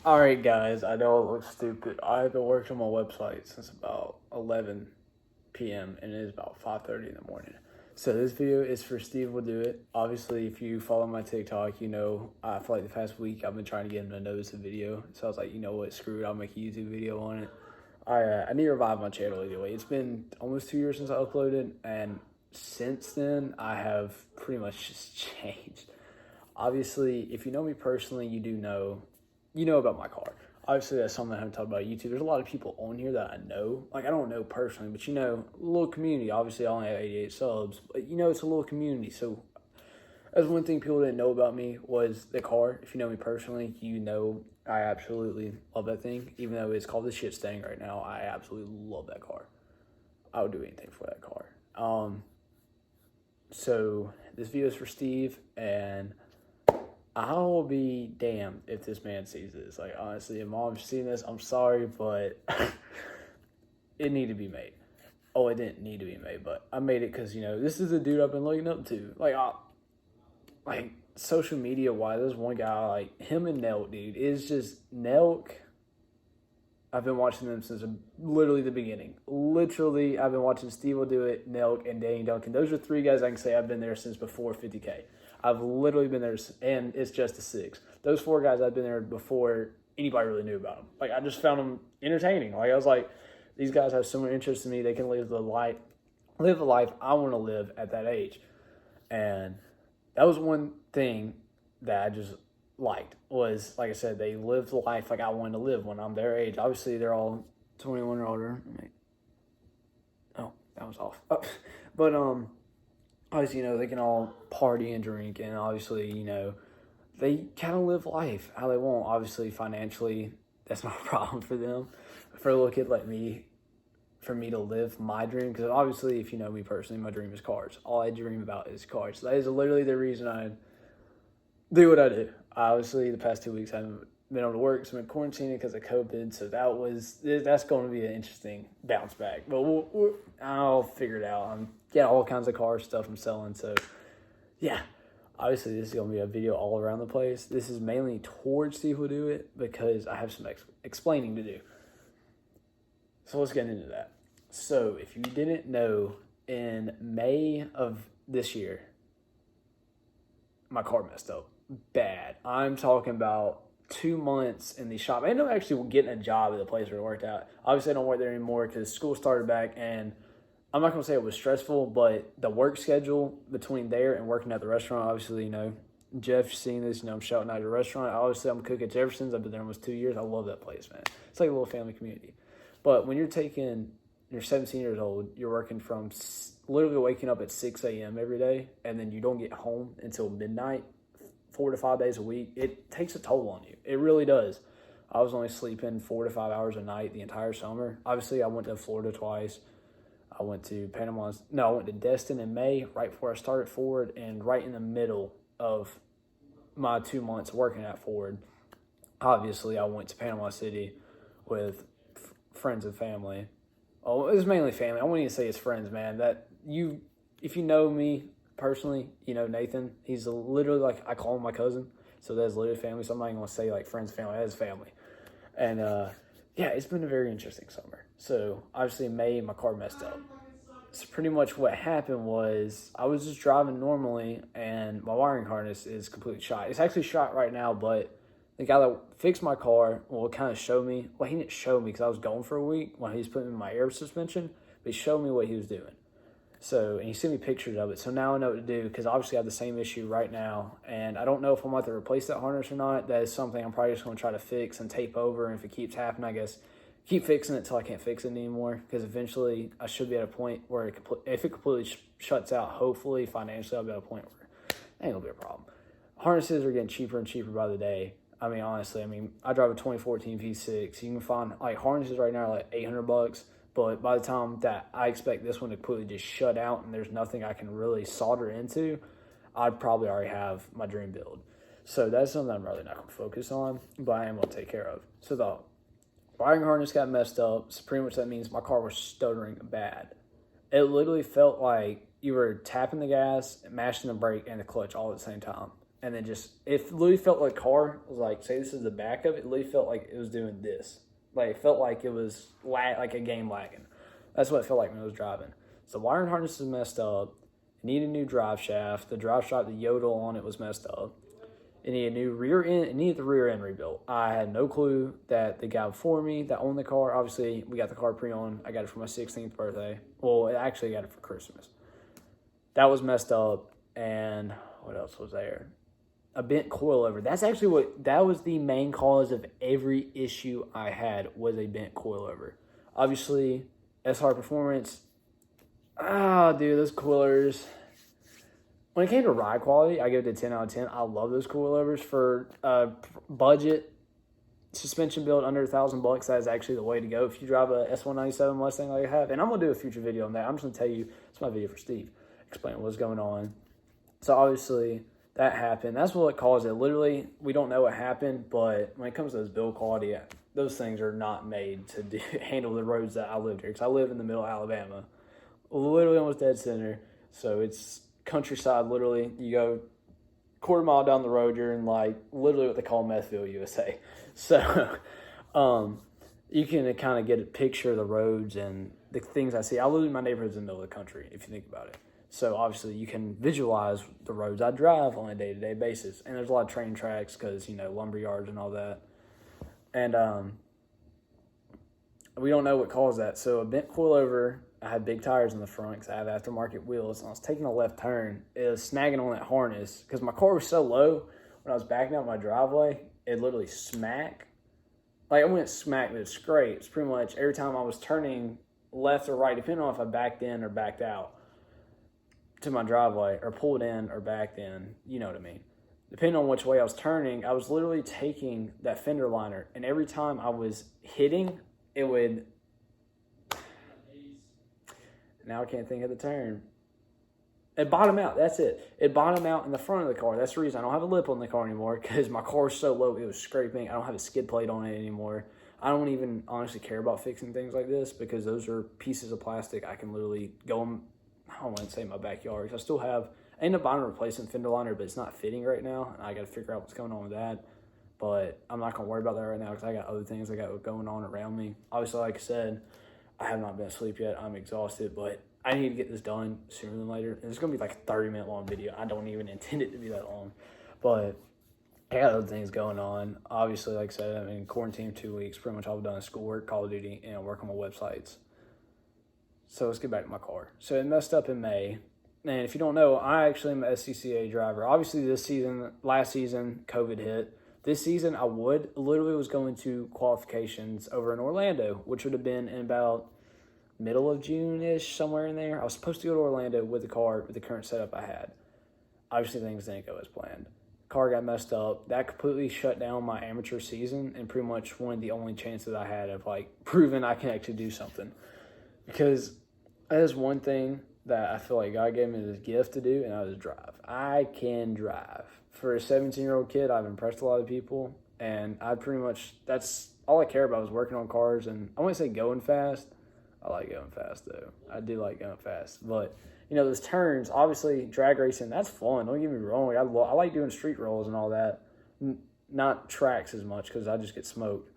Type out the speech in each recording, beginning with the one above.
Alright guys, I know it looks stupid. I've been working on my website since about 11 p.m. and it is about 5:30 in the morning. So this video is for SteveWillDoIt. Obviously, if you follow my TikTok, you know for like the past week I've been trying to get him to notice the video. So I was like, you know what, screw it, I'll make a YouTube video on it. I need to revive my channel anyway. It's been almost 2 years since I uploaded, and since then I have pretty much just changed. Obviously, if you know me personally, you know about my car. Obviously, that's something I haven't talked about on YouTube. There's a lot of people on here that I know. Like, I don't know personally, but a little community. Obviously, I only have 88 subs, but it's a little community. So, that's one thing people didn't know about me was the car. If you know me personally, you know I absolutely love that thing. Even though it's called the shit stain right now, I absolutely love that car. I would do anything for that car. So, this video is for Steve, and I will be damned if this man sees this. Like, honestly, if mom's seen this, I'm sorry, but it needed to be made. Oh, it didn't need to be made, but I made it because, this is the dude I've been looking up to. Like social media wise, there's one guy, like, him and Nelk, dude. It's just Nelk. I've been watching them since literally the beginning. Literally, I've been watching SteveWillDoIt, Nelk, and Danny Duncan. Those are three guys I can say I've been there since before 50K. I've literally been there, and it's just a six. Those four guys, I've been there before anybody really knew about them. Like, I just found them entertaining. Like, I was like, these guys have similar interests in me. They can live the life I want to live at that age. And that was one thing that I just liked was, like I said, they live the life like I wanted to live when I'm their age. Obviously, they're all 21 or older. Oh, that was off. But, obviously, they can all party and drink, and obviously, they kind of live life how they want. Obviously, financially, that's not a problem for them. For a little kid like me, for me to live my dream, because obviously, if you know me personally, my dream is cars. All I dream about is cars. So that is literally the reason I do what I do. Obviously, the past 2 weeks, I haven't been able to work, so I'm in quarantine because of COVID, so that's going to be an interesting bounce back. But I'll figure it out. I'm getting all kinds of car stuff I'm selling, so yeah. Obviously, this is going to be a video all around the place. This is mainly towards SteveWillDoIt because I have some explaining to do. So let's get into that. So if you didn't know, in May of this year, my car messed up bad. I'm talking about 2 months in the shop. I ended up actually getting a job at the place where I worked out. Obviously, I don't work there anymore because school started back, and I'm not going to say it was stressful, but the work schedule between there and working at the restaurant, obviously, Jeff's seen this, I'm shouting out your restaurant. Obviously, I'm a cook at Jefferson's. I've been there almost 2 years. I love that place, man. It's like a little family community. But when you're 17 years old, you're working from literally waking up at 6 a.m. every day, and then you don't get home until midnight, 4 to 5 days a week. It takes a toll on you. It really does. I was only sleeping 4 to 5 hours a night the entire summer. Obviously, I went to Florida twice. I went to I went to Destin in May, right before I started Ford, and right in the middle of my 2 months working at Ford. Obviously, I went to Panama City with friends and family. Oh, it was mainly family. I wouldn't even say it's friends, man. If you know me personally, Nathan. He's literally, like, I call him my cousin. So that's literally family. So I'm not even going to say, like, friends, family. That is family. And, yeah, it's been a very interesting summer. So, obviously, in May, my car messed up. So, pretty much what happened was I was just driving normally, and my wiring harness is completely shot. It's actually shot right now, but the guy that fixed my car kind of showed me. Well, he didn't show me because I was gone for a week when he was putting in my air suspension, but he showed me what he was doing. So, and he sent me pictures of it. So now I know what to do because obviously I have the same issue right now. And I don't know if I'm about to replace that harness or not. That is something I'm probably just going to try to fix and tape over. And if it keeps happening, I guess keep fixing it until I can't fix it anymore. Because eventually I should be at a point where if it completely shuts out, hopefully financially I'll be at a point where it ain't going to be a problem. Harnesses are getting cheaper and cheaper by the day. I mean, honestly, I drive a 2014 V6. You can find, like, harnesses right now are like $800. But by the time that I expect this one to completely just shut out and there's nothing I can really solder into, I'd probably already have my dream build. So that's something I'm really not going to focus on, but I am going to take care of. So the wiring harness got messed up. So pretty much that means my car was stuttering bad. It literally felt like you were tapping the gas, mashing the brake, and the clutch all at the same time. and then just, it literally felt like a car was like, say this is the back of it, it literally felt like it was doing this. Like, it felt like it was like a game lagging. That's what it felt like when I was driving. So the wiring harness is messed up. It needed a new drive shaft. The drive shaft, the yodel on it was messed up. It needed a new rear end. It needed the rear end rebuilt. I had no clue that the guy before me that owned the car, obviously, we got the car pre-owned. I got it for my 16th birthday. Well, I actually got it for Christmas. That was messed up. And what else was there? A bent coilover. That's actually that was the main cause of every issue I had, was a bent coilover. Obviously, SR Performance. Dude, those coilers. When it came to ride quality, I give it a 10 out of 10. I love those coilovers. For budget suspension build under $1,000, that is actually the way to go. If you drive a S197 Mustang like I have, and I'm going to do a future video on that. I'm just going to tell you, it's my video for Steve, explain what's going on. So obviously, that happened. That's what caused it. Literally, we don't know what happened, but when it comes to those build quality, those things are not made to handle the roads that I lived here. Because I live in the middle of Alabama, literally almost dead center. So it's countryside, literally. You go quarter mile down the road, you're in like literally what they call Methville, USA. So you can kind of get a picture of the roads and the things I see. I live in my neighborhood's in the middle of the country, if you think about it. So obviously you can visualize the roads I drive on a day-to-day basis. And there's a lot of train tracks because, lumber yards and all that. And we don't know what caused that. So a bent coilover, I had big tires in the front because I have aftermarket wheels. And I was taking a left turn. It was snagging on that harness because my car was so low. When I was backing out my driveway, it literally smacked. Like, I went smack, but it scrapes pretty much every time I was turning left or right, depending on if I backed in or backed out to my driveway, or pulled in or backed in, you know what I mean. Depending on which way I was turning, I was literally taking that fender liner, and every time I was hitting, it would, now I can't think of the term. It bottomed out, that's it. It bottomed out in the front of the car. That's the reason I don't have a lip on the car anymore, because my car was so low, it was scraping. I don't have a skid plate on it anymore. I don't even honestly care about fixing things like this, because those are pieces of plastic I can literally go in, I don't want to say my backyard. I still have, I ended up buying a replacement fender liner, but it's not fitting right now, and I got to figure out what's going on with that. But I'm not going to worry about that right now because I got other things I got going on around me. Obviously, like I said, I have not been asleep yet. I'm exhausted, but I need to get this done sooner than later. And it's going to be like a 30-minute long video. I don't even intend it to be that long. But I got other things going on. Obviously, like I said, I'm in quarantine 2 weeks. Pretty much all I've done is schoolwork, Call of Duty, and work on my websites. So let's get back to my car. So it messed up in May. And if you don't know, I actually am an SCCA driver. Obviously, last season, COVID hit. This season, I literally was going to qualifications over in Orlando, which would have been in about middle of June-ish, somewhere in there. I was supposed to go to Orlando with the car, with the current setup I had. Obviously, things didn't go as planned. Car got messed up. That completely shut down my amateur season and pretty much one of the only chances I had of, proving I can actually do something. Because that is one thing that I feel like God gave me this gift to do, and that was drive. I can drive. For a 17-year-old kid, I've impressed a lot of people, and that's all I care about is working on cars, and I wouldn't say going fast. I like going fast, though. I do like going fast. But, those turns, obviously, drag racing, that's fun. Don't get me wrong. I like doing street rolls and all that. Not tracks as much because I just get smoked.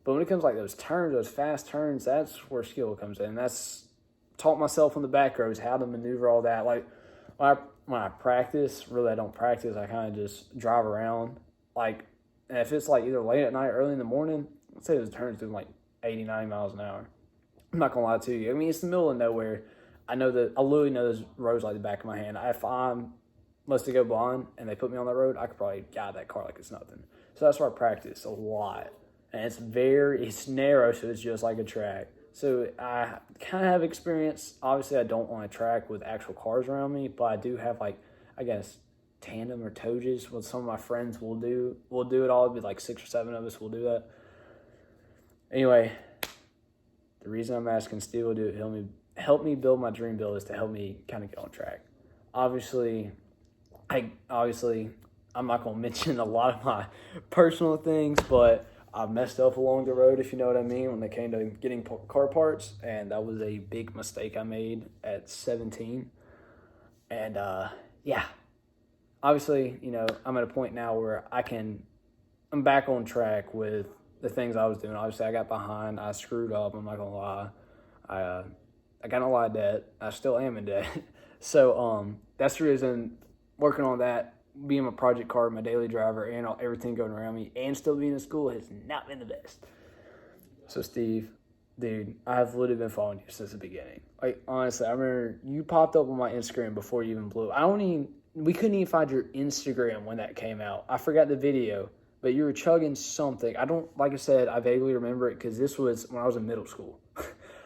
But when it comes those turns, those fast turns, that's where skill comes in. That's taught myself on the back roads how to maneuver all that. When I practice, really I don't practice. I kind of just drive around. And if it's either late at night or early in the morning, let's say those turns doing 80, 90 miles an hour. I'm not going to lie to you. I mean, it's the middle of nowhere. I literally know those roads like the back of my hand. If I'm to go blind and they put me on that road, I could probably guide that car like it's nothing. So that's where I practice a lot. And it's narrow, so it's just like a track. So I kind of have experience. Obviously, I don't want to track with actual cars around me, but I do have tandem or toges. What some of my friends will do. We'll do it all. It'll be 6 or 7 of us will do that. Anyway, the reason I'm asking SteveWillDoIt to help me build my dream build is to help me kind of get on track. Obviously, I'm not going to mention a lot of my personal things, but I messed up along the road, if you know what I mean, when it came to getting car parts, and that was a big mistake I made at 17. And, obviously, I'm at a point now where I'm back on track with the things I was doing. Obviously, I got behind. I screwed up. I'm not gonna lie. I got in a lot of debt. I still am in debt. So that's the reason working on that, being my project car, my daily driver, and everything going around me, and still being in school has not been the best. So Steve, dude, I've literally been following you since the beginning. Like honestly, I remember you popped up on my Instagram before you even blew. We couldn't even find your Instagram when that came out. I forgot the video, but you were chugging something. Like I said, I vaguely remember it because this was when I was in middle school.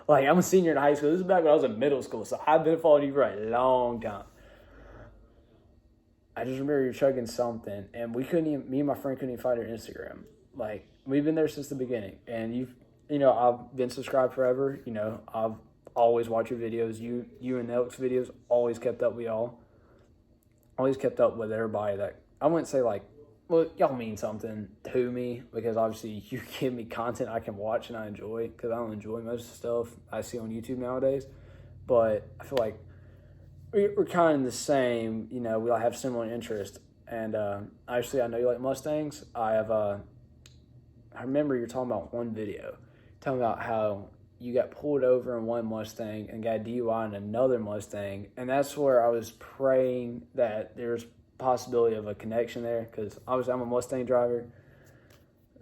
Like, I'm a senior in high school. This is back when I was in middle school, so I've been following you for a long time. I just remember you chugging something, and me and my friend couldn't even find your Instagram. Like, we've been there since the beginning, and I've been subscribed forever. I've always watched your videos. You and Elk's videos, always kept up with y'all. Always kept up with everybody that, I wouldn't say like, well, y'all mean something to me because obviously you give me content I can watch and I enjoy because I don't enjoy most of the stuff I see on YouTube nowadays. But I feel like we're kind of the same, we all have similar interests. And obviously I know you like Mustangs. I remember you're talking about one video, talking about how you got pulled over in one Mustang and got DUI in another Mustang. And that's where I was praying that there's possibility of a connection there because obviously I'm a Mustang driver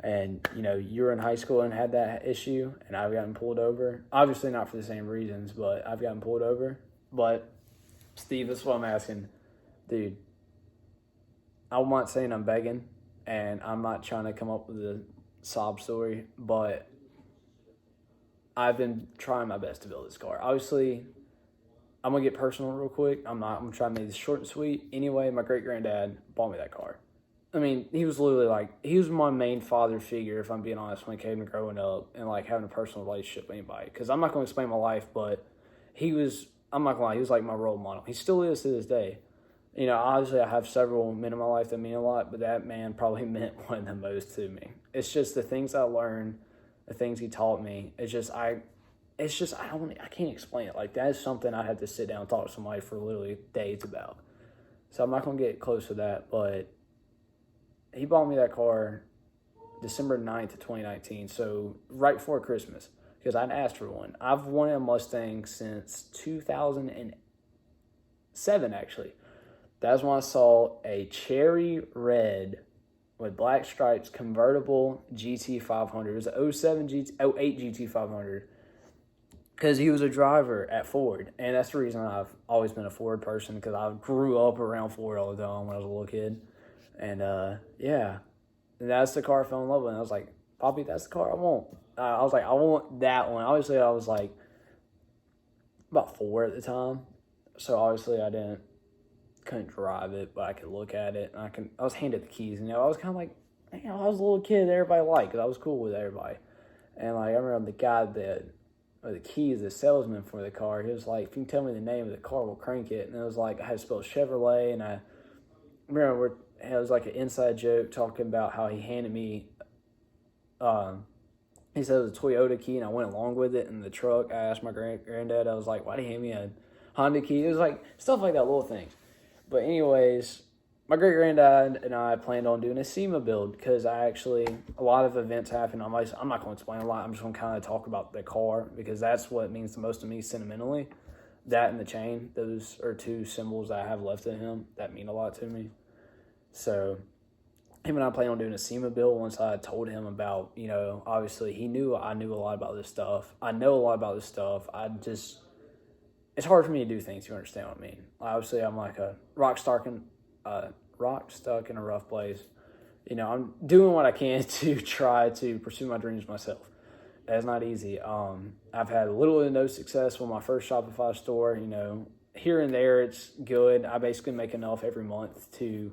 and you were in high school and had that issue and I've gotten pulled over, obviously not for the same reasons, but I've gotten pulled over. But Steve, that's what I'm asking, dude. I'm not saying I'm begging and I'm not trying to come up with a sob story, but I've been trying my best to build this car. Obviously I'm going to get personal real quick. I'm trying to make this short and sweet. Anyway, my great-granddad bought me that car. I mean, he was literally he was my main father figure, if I'm being honest, when it came to growing up and having a personal relationship with anybody. Because I'm not going to explain my life, but I'm not going to lie, he was like my role model. He still is to this day. Obviously I have several men in my life that mean a lot, but that man probably meant one of the most to me. It's just the things I learned, the things he taught me. I can't explain it. Like, that is something I had to sit down and talk to somebody for literally days about. So I'm not going to get close to that, but he bought me that car December 9th of 2019, so right before Christmas, because I'd asked for one. I've wanted a Mustang since 2007, actually. That's when I saw a cherry red with black stripes convertible GT500. It was an 08 GT500. Because he was a driver at Ford, and that's the reason I've always been a Ford person, because I grew up around Ford all the time when I was a little kid. And, yeah, and that's the car I fell in love with. And I was like, Poppy, that's the car I want. I was like, I want that one. Obviously, I was like about 4 at the time, so obviously I couldn't drive it, but I could look at it, and I was handed the keys, and I was kind of like, I was a little kid that everybody liked, because I was cool with everybody. And, I remember the guy the keys, the salesman for the car, he was like, if you can tell me the name of the car, we'll crank it. And it was like, I had to spell Chevrolet, and I remember it was like an inside joke talking about how he handed me, he said it was a Toyota key, and I went along with it in the truck. I asked my granddad, I was like, why did he hand me a Honda key? It was like stuff like that, little things. But anyways, my great-granddad and I planned on doing a SEMA build because a lot of events happen. I'm not going to explain a lot. I'm just going to kind of talk about the car because that's what means the most to me sentimentally. That and the chain, those are 2 symbols that I have left in him that mean a lot to me. So him and I planned on doing a SEMA build once I told him about, obviously he knew I knew a lot about this stuff. I know a lot about this stuff. It's hard for me to do things, you understand what I mean. Obviously, I'm like a rock stuck in a rough place. I'm doing what I can to try to pursue my dreams myself. That's not easy. I've had little to no success with my first Shopify store. Here and there, it's good. I basically make enough every month to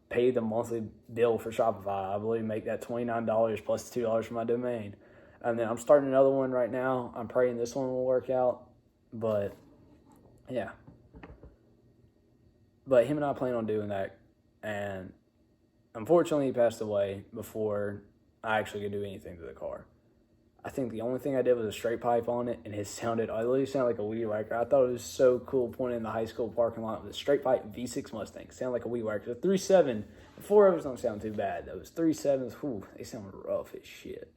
pay the monthly bill for Shopify. I believe make that $29 plus $2 for my domain. And then I'm starting another one right now. I'm praying this one will work out. But yeah. But him and I plan on doing that. And unfortunately, he passed away before I actually could do anything to the car. I think the only thing I did was a straight pipe on it, and it literally sounded like a weed whacker. I thought it was so cool pointing in the high school parking lot with a straight pipe V6 Mustang. Sounded like a weed whacker. The 3.7, the 4.0s don't sound too bad. Those 3.7s, whew, they sound rough as shit.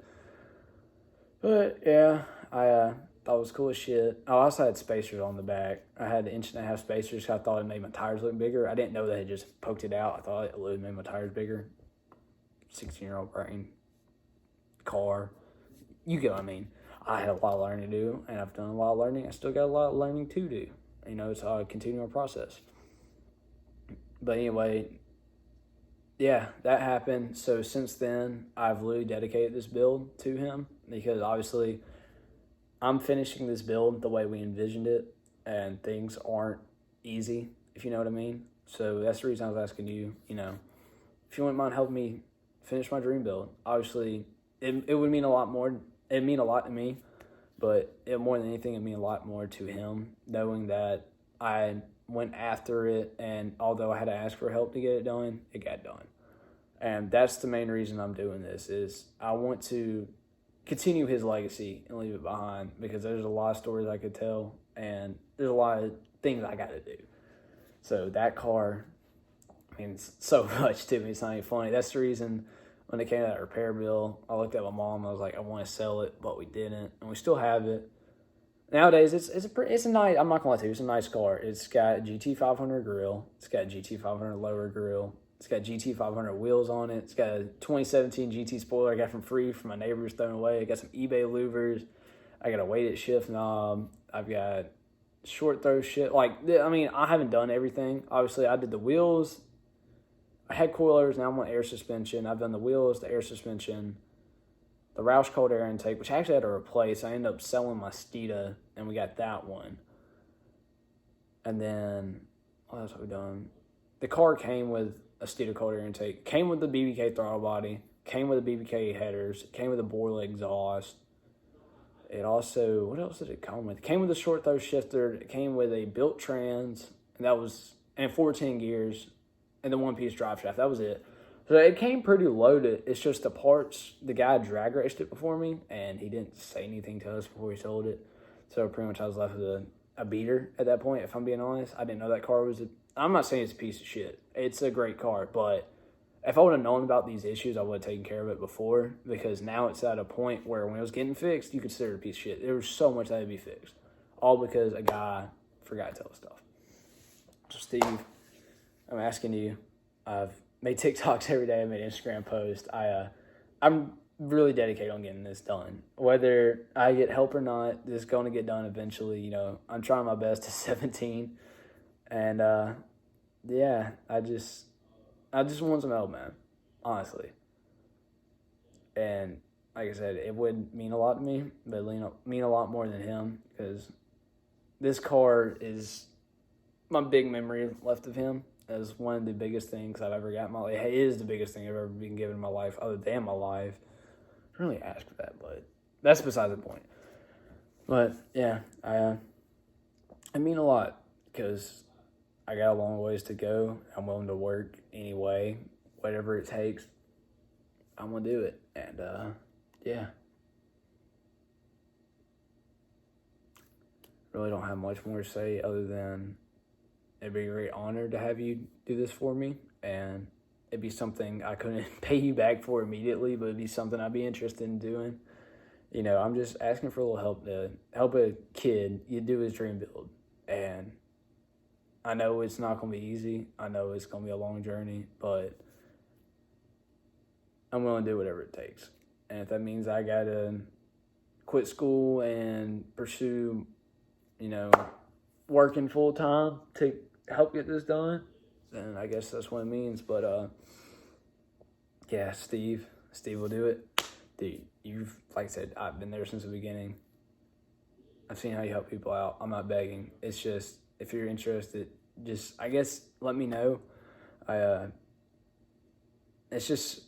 But yeah, I thought it was cool as shit. I also had spacers on the back. I had 1.5-inch spacers. I thought it made my tires look bigger. I didn't know that it just poked it out. I thought it would made my tires bigger. 16-year-old brain, car. You get what I mean. I had a lot of learning to do, and I've done a lot of learning. I still got a lot of learning to do. It's a continual process. But anyway, yeah, that happened. So since then, I've literally dedicated this build to him because obviously I'm finishing this build the way we envisioned it, and things aren't easy, if you know what I mean. So that's the reason I was asking you, if you wouldn't mind helping me finish my dream build. Obviously, it would mean a lot more. It'd mean a lot to me, but more than anything, it'd mean a lot more to him, knowing that I went after it, and although I had to ask for help to get it done, it got done. And that's the main reason I'm doing this, is I want to continue his legacy and leave it behind, because there's a lot of stories I could tell, and there's a lot of things I got to do. So that car means so much to me. It's not even funny. That's the reason when it came to that repair bill, I looked at my mom. I was like, I want to sell it, but we didn't, and we still have it. Nowadays, it's a nice. I'm not gonna lie to you, it's a nice car. It's got GT500 grill. It's got GT500 lower grill. It's got GT500 wheels on it. It's got a 2017 GT spoiler I got from my neighbors throwing away. I got some eBay louvers. I got a weighted shift knob. I've got short throw shit. I haven't done everything. Obviously, I did the wheels. I had coilers, now I'm on air suspension. I've done the wheels, the air suspension, the Roush cold air intake, which I actually had to replace. I ended up selling my Steeda, and we got that one. And then, what else have we done? The car came with a Steeda cold air intake, came with the BBK throttle body, came with the BBK headers, came with a Borla exhaust. It also, what else did it come with? It came with a short throw shifter. It came with a built trans, and 14 gears. And the one-piece drive shaft. That was it. So it came pretty loaded. It's just the parts, the guy drag raced it before me, and he didn't say anything to us before he sold it. So pretty much I was left with a beater at that point, if I'm being honest. I didn't know that car I'm not saying it's a piece of shit. It's a great car, but if I would have known about these issues, I would have taken care of it before, because now it's at a point where when it was getting fixed, you consider it a piece of shit. There was so much that had to be fixed, all because a guy forgot to tell us stuff. So Steve, I'm asking you. I've made TikToks every day. I made Instagram posts. I'm really dedicated on getting this done. Whether I get help or not, this is going to get done eventually. I'm trying my best to 17. And, yeah, I just want some help, man. Honestly. And like I said, it would mean a lot to me, but it mean a lot more than him, because this car is my big memory left of him. As one of the biggest things I've ever got in my life. It is the biggest thing I've ever been given in my life, other than my life. I don't really ask for that, but that's beside the point. But yeah, I mean a lot, because I got a long ways to go. I'm willing to work anyway, whatever it takes. I'm gonna do it, and yeah. Really don't have much more to say other than it'd be a great honor to have you do this for me, and it'd be something I couldn't pay you back for immediately, but it'd be something I'd be interested in doing. I'm just asking for a little help to help a kid do his dream build. And I know it's not going to be easy. I know it's going to be a long journey, but I'm willing to do whatever it takes. And if that means I got to quit school and pursue, working full time to help get this done, then I guess that's what it means. But yeah, Steve will do it. Dude, like I said, I've been there since the beginning. I've seen how you help people out. I'm not begging. It's just, if you're interested, just, I guess, let me know. It's just,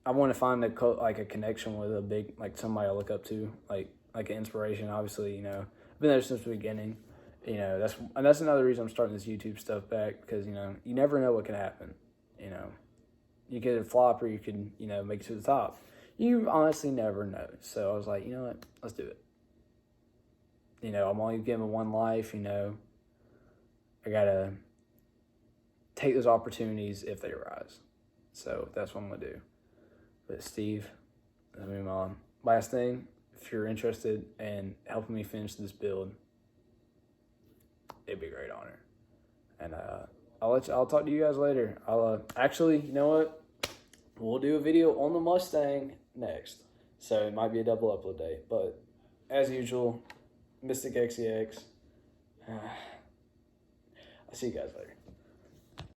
I want to find a connection with a big, somebody I look up to, like an inspiration. Obviously, I've been there since the beginning. That's another reason I'm starting this YouTube stuff back, because, you never know what can happen. You could flop, or you could, make it to the top. you honestly never know. So I was like, you know what? Let's do it. You know, I'm only given one life, you know. I got to take those opportunities if they arise. So that's what I'm going to do. But Steve, I mean, last thing, if you're interested in helping me finish this build, it'd be a great honor. And I'll talk to you guys later. I'll actually, you know what? We'll do a video on the Mustang next. So it might be a double upload day. But as usual, Mystic XEX. I'll see you guys later.